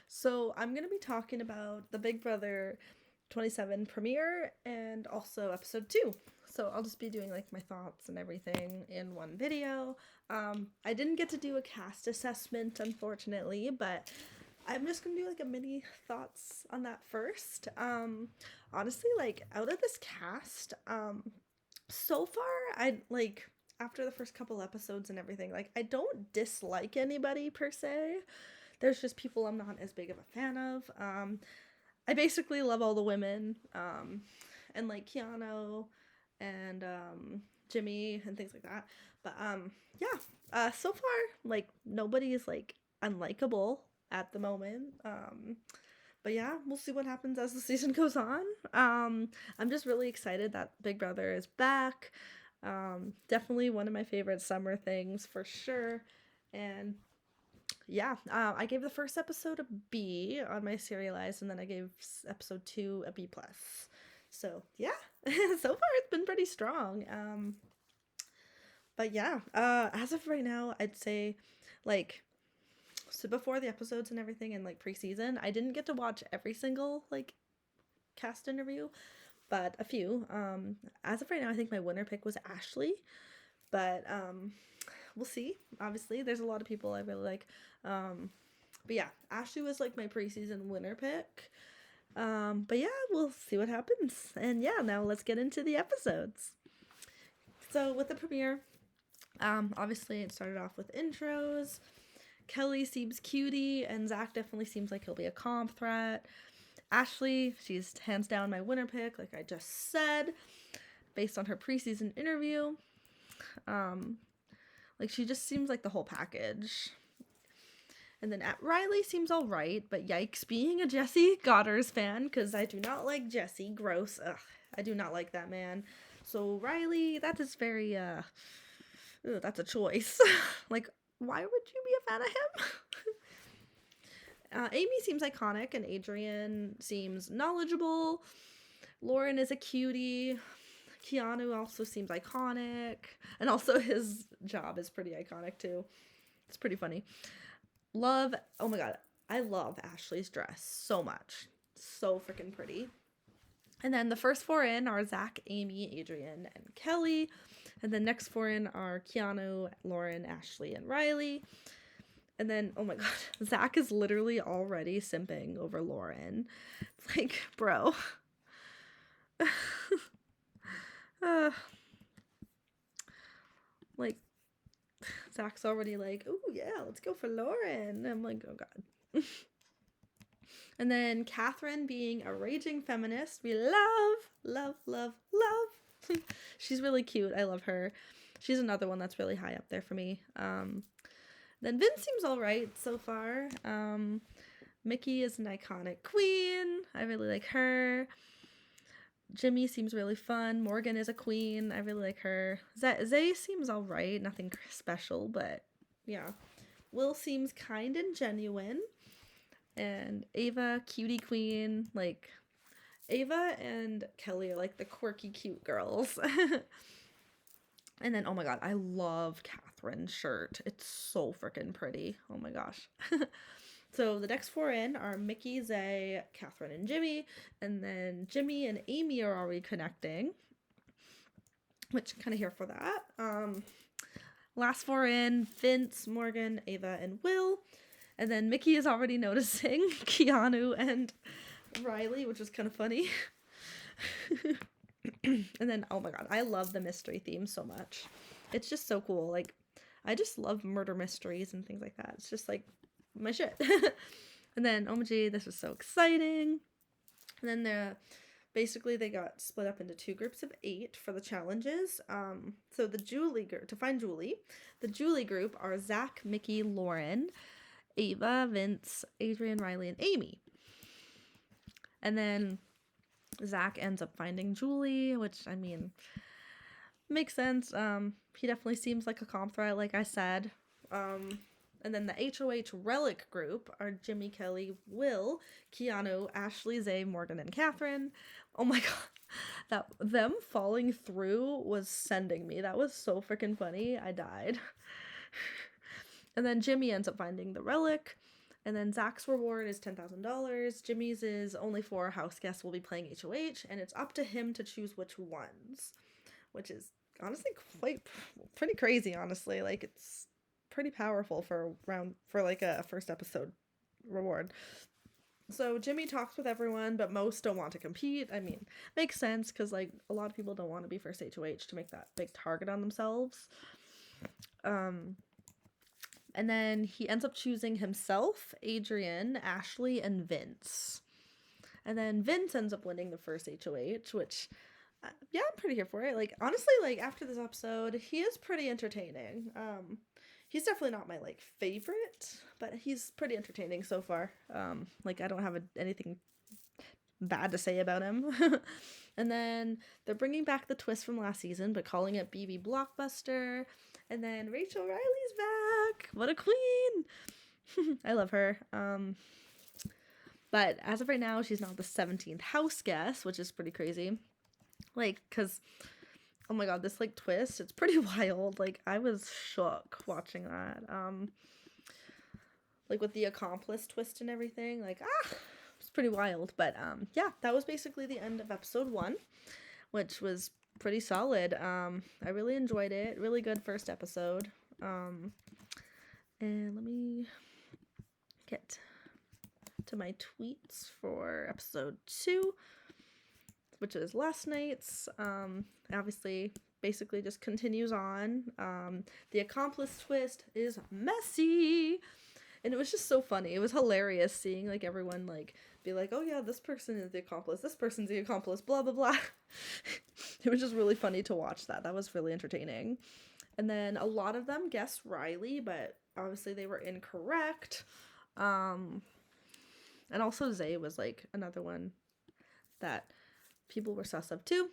So I'm gonna be talking about the Big Brother 27 premiere and also episode 2. So I'll just be doing like my thoughts and everything in one video. I didn't get to do a cast assessment, unfortunately, but I'm just gonna do like a mini thoughts on that first. Honestly, like out of this cast, so far I like after the first couple episodes and everything, like I don't dislike anybody per se. There's just people I'm not as big of a fan of. I basically love all the women, and like Keanu and Jimmy and things like that. But yeah, so far like nobody is like unlikable at the moment. But yeah, we'll see what happens as the season goes on. I'm just really excited that Big Brother is back. Definitely one of my favorite summer things for sure. And yeah, I gave the first episode a B on my serialized, and then I gave episode 2 a B plus. So yeah, so far it's been pretty strong. But yeah, as of right now, I'd say like so before the episodes and everything and like preseason, I didn't get to watch every single like cast interview, but a few. As of right now, I think my winner pick was Ashley, but we'll see. Obviously, there's a lot of people I really like. But yeah, Ashley was like my preseason winner pick. But yeah, we'll see what happens. And yeah, now let's get into the episodes. So with the premiere, obviously it started off with intros. Kelly seems cutie, and Zach definitely seems like he'll be a comp threat. Ashley, she's hands down my winner pick, like I just said, based on her preseason interview. Like she just seems like the whole package. And then Riley seems all right, but yikes, being a Jesse Goddard's fan, because I do not like Jesse. Gross. Ugh, I do not like that man. So Riley, that is very, that's a choice. Like, why would you be a fan of him? Amy seems iconic, and Adrian seems knowledgeable. Lauren is a cutie. Keanu also seems iconic. And also his job is pretty iconic, too. It's pretty funny. Love, oh my god, I love Ashley's dress so much. So freaking pretty. And then the first 4 in are Zach, Amy, Adrian, and Kelly. And the next 4 in are Keanu, Lauren, Ashley, and Riley. And then, oh my god, Zach is literally already simping over Lauren. It's like, bro. Like, Zach's already like, oh yeah, let's go for Lauren. I'm like, oh god. And then Catherine being a raging feminist. We love. She's really cute. I love her. She's another one that's really high up there for me. Then Vince seems all right so far. Mickey is an iconic queen. I really like her. Jimmy seems really fun. Morgan is a queen. I really like her. Zay seems all right. Nothing special, but yeah. Will seems kind and genuine. And Ava, cutie queen. Like, Ava and Kelly are like the quirky, cute girls. And then, oh my god, I love Catherine's shirt. It's so freaking pretty. Oh my gosh. So the next 4 in are Mickey, Zay, Catherine, and Jimmy. And then Jimmy and Amy are already connecting, which kind of here for that. Last 4 in, Vince, Morgan, Ava, and Will. And then Mickey is already noticing Keanu and Riley, which is kind of funny. And then, oh my god, I love the mystery theme so much. It's just so cool. Like, I just love murder mysteries and things like that. It's just like my shit. And then, oh my gee, this was so exciting. And then basically they got split up into 2 groups of 8 for the challenges. So the Julie group, to find Julie, the Julie group are Zach, Mickey, Lauren, Ava, Vince, Adrian, Riley, and Amy. And then Zach ends up finding Julie, which, I mean, makes sense. He definitely seems like a comp threat, like I said. And then the HOH relic group are Jimmy, Kelly, Will, Keanu, Ashley, Zay, Morgan, and Catherine. Oh my god. Them falling through was sending me. That was so freaking funny. I died. And then Jimmy ends up finding the relic. And then Zach's reward is $10,000. Jimmy's is only 4 house guests will be playing HOH, and it's up to him to choose which ones, which is honestly pretty crazy, honestly. Like, it's pretty powerful for like a first episode reward. So Jimmy talks with everyone, but most don't want to compete. I mean, makes sense because like a lot of people don't want to be first HOH to make that big target on themselves. And then he ends up choosing himself, Adrian, Ashley, and Vince. And then Vince ends up winning the first HOH, which, yeah, I'm pretty here for it. Like, honestly, like, after this episode, he is pretty entertaining. He's definitely not my, like, favorite, but he's pretty entertaining so far. Like, I don't have anything bad to say about him. And then they're bringing back the twist from last season, but calling it BB Blockbuster. And then Rachel Riley's back. What a queen. I love her. But as of right now, she's not the 17th house guest, which is pretty crazy. Like, because, oh my god, this, like, twist, it's pretty wild. Like, I was shook watching that. Like, with the accomplice twist and everything. Like, it's pretty wild. But, yeah, that was basically the end of episode 1, which was pretty solid. I really enjoyed it. Really good first episode. And let me get to my tweets for episode 2, which is last night's. Obviously, basically just continues on. The accomplice twist is messy. And it was just so funny. It was hilarious seeing, like, everyone, like, be like, oh, yeah, this person is the accomplice. This person's the accomplice, blah, blah, blah. It was just really funny to watch that. That was really entertaining. And then a lot of them guessed Riley, but obviously they were incorrect. And also Zay was, like, another one that people were sus of, too.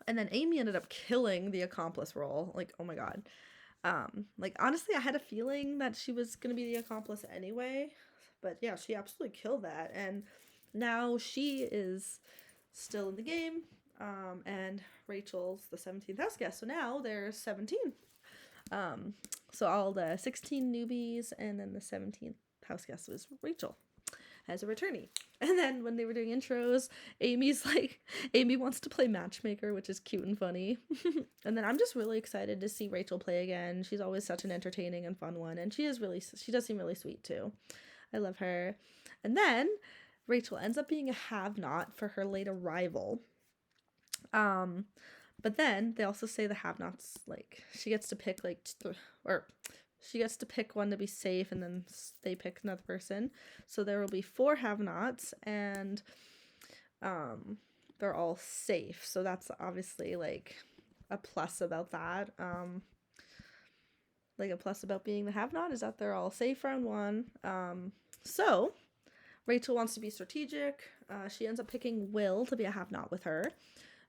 And then Amy ended up killing the accomplice role. Like, oh, my God. Like, honestly, I had a feeling that she was going to be the accomplice anyway, but yeah, she absolutely killed that, and now she is still in the game, and Rachel's the 17th house guest, so now there's 17. So all the 16 newbies, and then the 17th house guest was Rachel as a returnee. And then when they were doing intros, Amy wants to play matchmaker, which is cute and funny. And then I'm just really excited to see Rachel play again. She's always such an entertaining and fun one. And she does seem really sweet too. I love her. And then Rachel ends up being a have-not for her late arrival. But then they also say the have-nots, like, she gets to pick, like, she gets to pick one to be safe, and then they pick another person. So there will be 4 have-nots, and they're all safe. So that's obviously, like, a plus about that. Like, a plus about being the have-not is that they're all safe round 1. So Rachel wants to be strategic. She ends up picking Will to be a have-not with her.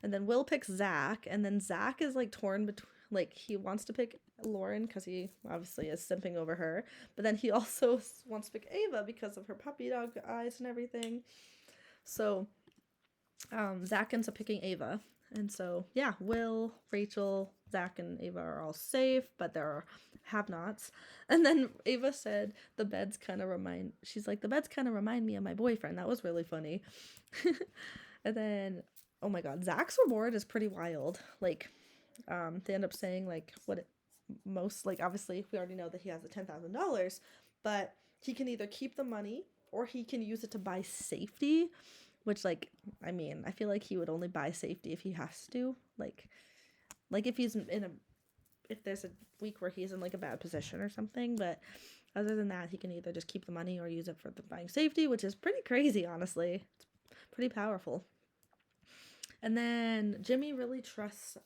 And then Will picks Zach, and then Zach is, like, torn between, like, he wants to pick Lauren because he obviously is simping over her, but then he also wants to pick Ava because of her puppy dog eyes and everything. So Zach ends up picking Ava, and so yeah, Will, Rachel, Zach, and Ava are all safe, but there are have-nots. And then Ava said the beds kind of remind me of my boyfriend. That was really funny. And then, oh my god, Zach's reward is pretty wild. Like, they end up saying, like, obviously we already know that he has the $10,000, but he can either keep the money or he can use it to buy safety, which, like, I mean, I feel like he would only buy safety if he has to, like if he's if there's a week where he's in, like, a bad position or something. But other than that, he can either just keep the money or use it for the buying safety, which is pretty crazy, honestly. It's pretty powerful. And then Jimmy really trusts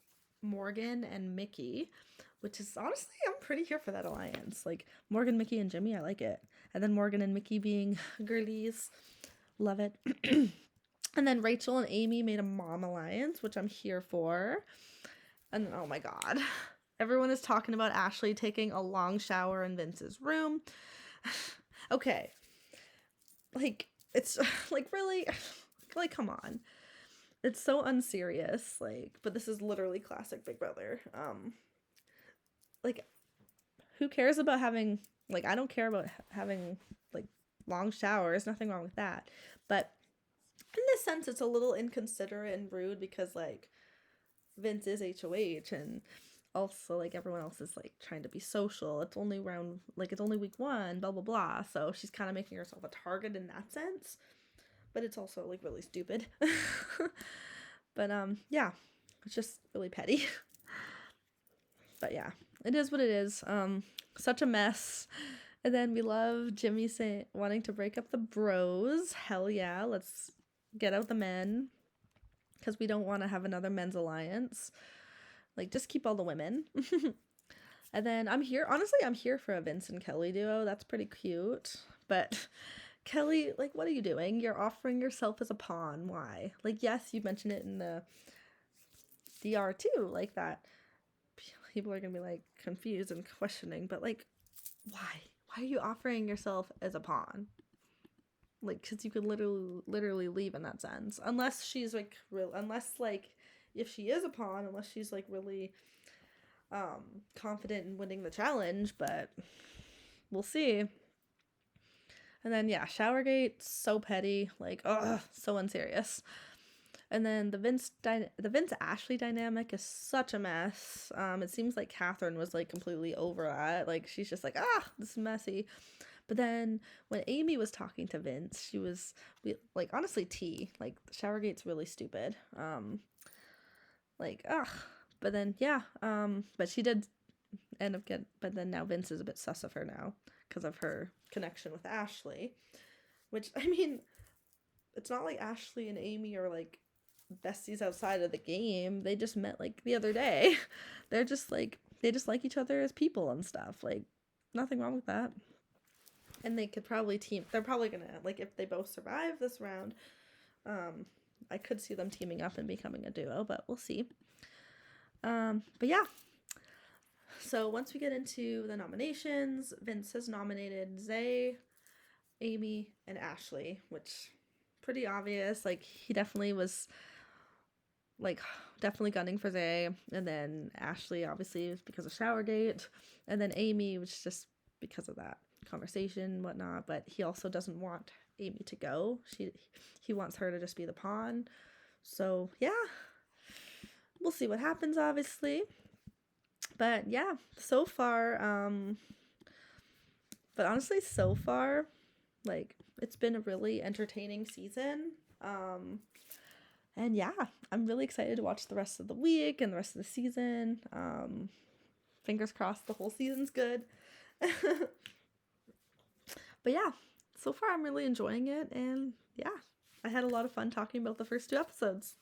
Morgan and Mickey, which is, honestly, I'm pretty here for that alliance. Like, Morgan, Mickey, and Jimmy, I like it. And then Morgan and Mickey being girlies, love it. And then Rachel and Amy made a mom alliance, which I'm here for. And oh my god, everyone is talking about Ashley taking a long shower in Vince's room. Okay, like, it's like, really, like, come on. It's so unserious, like, but this is literally classic Big Brother. Like, who cares about having, like, I don't care about having, like, long showers, nothing wrong with that. But in this sense, it's a little inconsiderate and rude because, like, Vince is HOH, and also, like, everyone else is, like, trying to be social. It's only it's only week 1, blah, blah, blah. So she's kind of making herself a target in that sense. But it's also, like, really stupid. But, yeah, it's just really petty. But, yeah, it is what it is. Such a mess. And then we love Jimmy wanting to break up the bros. Hell yeah, let's get out the men. Because we don't want to have another men's alliance. Like, just keep all the women. And then I'm here for a Vince and Kelly duo. That's pretty cute. But Kelly, like, what are you doing? You're offering yourself as a pawn. Why? Like, yes, you mentioned it in the DR too, like that. People are going to be, like, confused and questioning. But, like, why? Why are you offering yourself as a pawn? Like, because you could literally leave in that sense. Unless she's, like, if she is a pawn, unless she's, like, really confident in winning the challenge, but we'll see. And then, yeah, Showergate, so petty, like, ugh, so unserious. And then the Vince Ashley dynamic is such a mess. It seems like Catherine was, like, completely over that. Like, she's just like, this is messy. But then when Amy was talking to Vince, she was, like, honestly, like, Showergate's really stupid. Like, but then, yeah, but she did end up but then now Vince is a bit sus of her now because of her connection with Ashley, which, I mean, it's not like Ashley and Amy are, like, besties outside of the game. They just met, like, the other day. They're just, like, they just like each other as people and stuff. Like, nothing wrong with that. And they could probably they're probably gonna, like, if they both survive this round, I could see them teaming up and becoming a duo, but we'll see. But yeah. So once we get into the nominations, Vince has nominated Zay, Amy, and Ashley, which pretty obvious. Like, he definitely was, like, definitely gunning for Zay, and then Ashley obviously was because of Showergate, and then Amy was just because of that conversation and whatnot. But he also doesn't want Amy to go. He wants her to just be the pawn. So yeah, we'll see what happens, obviously. But yeah, so far, but honestly, so far, like, it's been a really entertaining season. And yeah, I'm really excited to watch the rest of the week and the rest of the season. Fingers crossed the whole season's good. But yeah, so far I'm really enjoying it, and yeah, I had a lot of fun talking about the first 2 episodes.